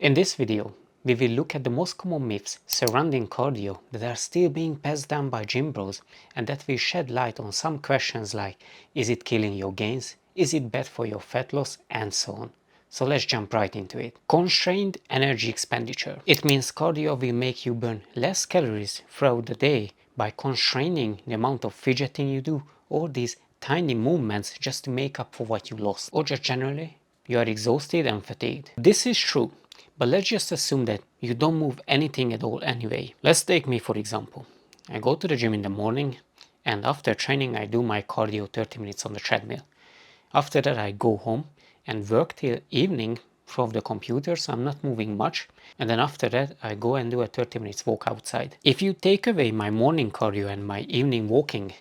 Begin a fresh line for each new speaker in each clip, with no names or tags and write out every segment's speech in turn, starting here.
In this video, we will look at the most common myths surrounding cardio that are still being passed down by gym bros, and that will shed light on some questions like, is it killing your gains, is it bad for your fat loss, and so on. So let's jump right into it. Constrained energy expenditure. It means cardio will make you burn less calories throughout the day by constraining the amount of fidgeting you do, or these tiny movements just to make up for what you lost, or just generally you are exhausted and fatigued. This is true. But let's just assume that you don't move anything at all anyway. Let's take me for example. I go to the gym in the morning, and after training I do my cardio 30 minutes on the treadmill. After that I go home and work till evening from the computer, so I'm not moving much. And then after that I go and do a 30 minutes walk outside. If you take away my morning cardio and my evening walking,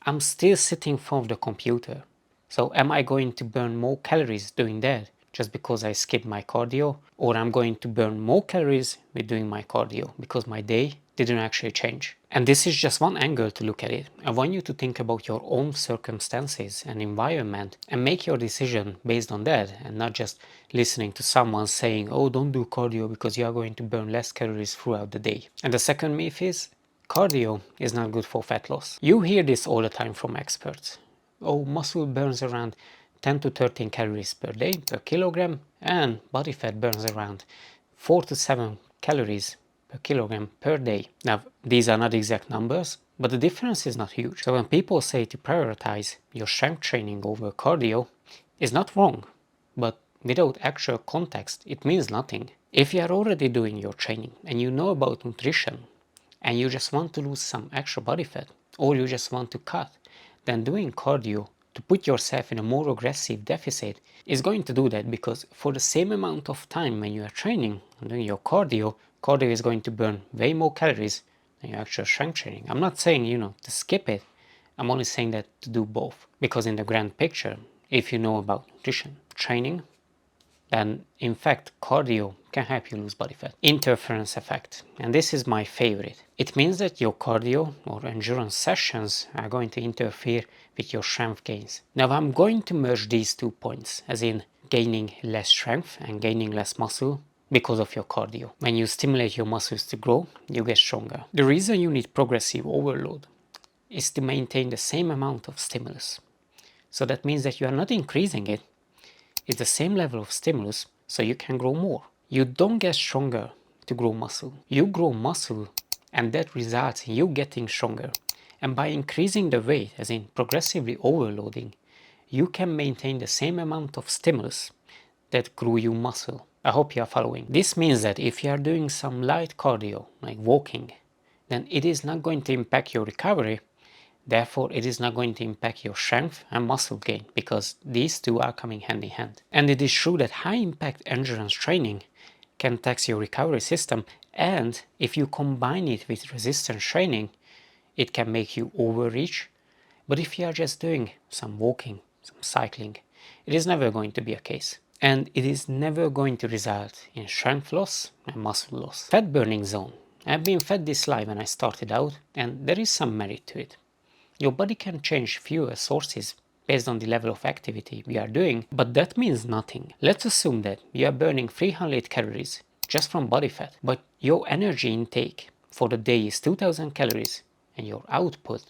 I'm still sitting from the computer. So am I going to burn more calories doing that just because I skipped my cardio? Or I'm going to burn more calories with doing my cardio because my day didn't actually change? And this is just one angle to look at it. I want you to think about your own circumstances and environment and make your decision based on that, and not just listening to someone saying, oh, don't do cardio because you are going to burn less calories throughout the day. And the second myth is, cardio is not good for fat loss. You hear this all the time from experts. Oh, muscle burns around 10 to 13 calories per day per kilogram, and body fat burns around 4 to 7 calories per kilogram per day. Now, these are not exact numbers, but the difference is not huge. So when people say to prioritize your strength training over cardio, it's not wrong, but without actual context, it means nothing. If you are already doing your training and you know about nutrition, and you just want to lose some extra body fat, or you just want to cut, then doing cardio to put yourself in a more aggressive deficit is going to do that, because for the same amount of time when you are training and doing your cardio is going to burn way more calories than your actual strength training. I'm not saying, to skip it. I'm only saying that to do both, because in the grand picture, if you know about nutrition, training, then in fact cardio can help you lose body fat. Interference effect, and this is my favorite. It means that your cardio or endurance sessions are going to interfere with your strength gains. Now I'm going to merge these 2 points, as in gaining less strength and gaining less muscle because of your cardio. When you stimulate your muscles to grow, you get stronger. The reason you need progressive overload is to maintain the same amount of stimulus. So that means that you are not increasing it. It's the same level of stimulus, so you can grow more. You don't get stronger to grow muscle. You grow muscle, and that results in you getting stronger. And by increasing the weight, as in progressively overloading, you can maintain the same amount of stimulus that grew you muscle. I hope you are following. This means that if you are doing some light cardio, like walking, then it is not going to impact your recovery. Therefore, it is not going to impact your strength and muscle gain, because these two are coming hand in hand. And it is true that high impact endurance training can tax your recovery system, and if you combine it with resistance training, it can make you overreach. But if you are just doing some walking, some cycling, it is never going to be a case. And it is never going to result in strength loss and muscle loss. Fat burning zone. I've been fed this slide when I started out, and there is some merit to it. Your body can change fuel sources based on the level of activity we are doing, but that means nothing. Let's assume that you are burning 300 calories just from body fat, but your energy intake for the day is 2000 calories and your output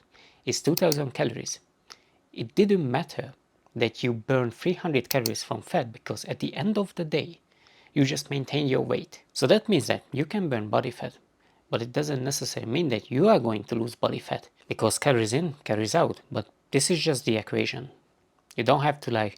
is 2000 calories. It didn't matter that you burn 300 calories from fat, because at the end of the day, you just maintain your weight. So that means that you can burn body fat, but it doesn't necessarily mean that you are going to lose body fat, because calories in, calories out. But this is just the equation. You don't have to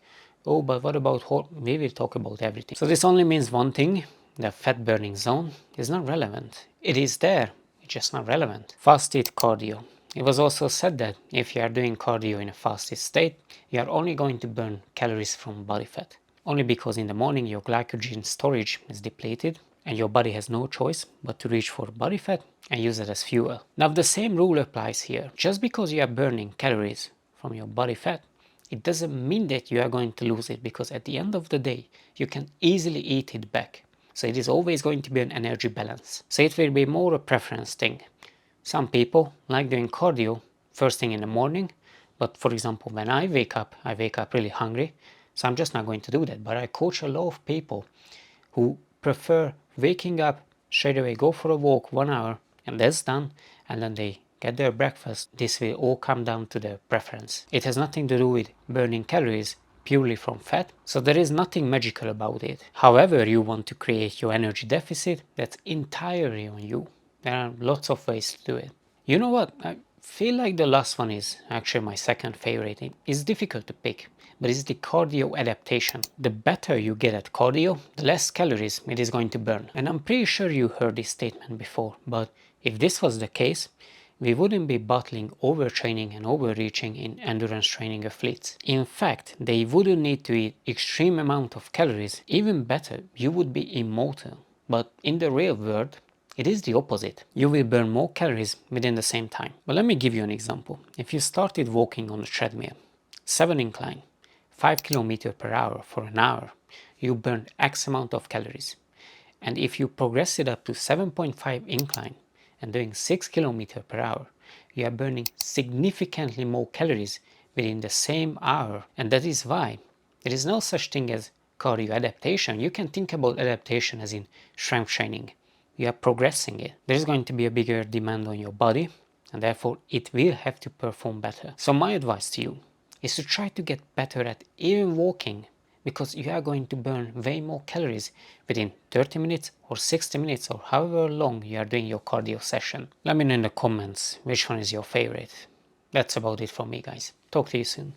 oh, but what about we will talk about everything. So this only means one thing: the fat burning zone is not relevant. It is there, it's just not relevant. Fasted cardio. It was also said that if you are doing cardio in a fasted state, you are only going to burn calories from body fat. Only because in the morning your glycogen storage is depleted, and your body has no choice but to reach for body fat and use it as fuel. Now the same rule applies here. Just because you are burning calories from your body fat, it doesn't mean that you are going to lose it, because at the end of the day, you can easily eat it back. So it is always going to be an energy balance. So it will be more a preference thing. Some people like doing cardio first thing in the morning, but for example, when I wake up really hungry, so I'm just not going to do that. But I coach a lot of people who prefer waking up, straight away go for a walk 1 hour, and that's done, and then they get their breakfast. This will all come down to their preference. It has nothing to do with burning calories purely from fat, so there is nothing magical about it. However you want to create your energy deficit, that's entirely on you. There are lots of ways to do it. You know what? I feel like the last one is actually my second favorite. It's difficult to pick, but it's the cardio adaptation. The better you get at cardio, the less calories it is going to burn. And I'm pretty sure you heard this statement before, but if this was the case, we wouldn't be battling overtraining and overreaching in endurance training athletes. In fact, they wouldn't need to eat extreme amount of calories. Even better, you would be immortal. But in the real world, it is the opposite. You will burn more calories within the same time. But let me give you an example. If you started walking on a treadmill, 7 incline, 5 km per hour for an hour, you burn X amount of calories. And if you progress it up to 7.5 incline and doing 6 km per hour, you are burning significantly more calories within the same hour. And that is why there is no such thing as cardio adaptation. You can think about adaptation as in strength training. You are progressing it. There is going to be a bigger demand on your body, and therefore it will have to perform better. So my advice to you is to try to get better at even walking, because you are going to burn way more calories within 30 minutes or 60 minutes or however long you are doing your cardio session. Let me know in the comments which one is your favorite. That's about it from me, guys. Talk to you soon.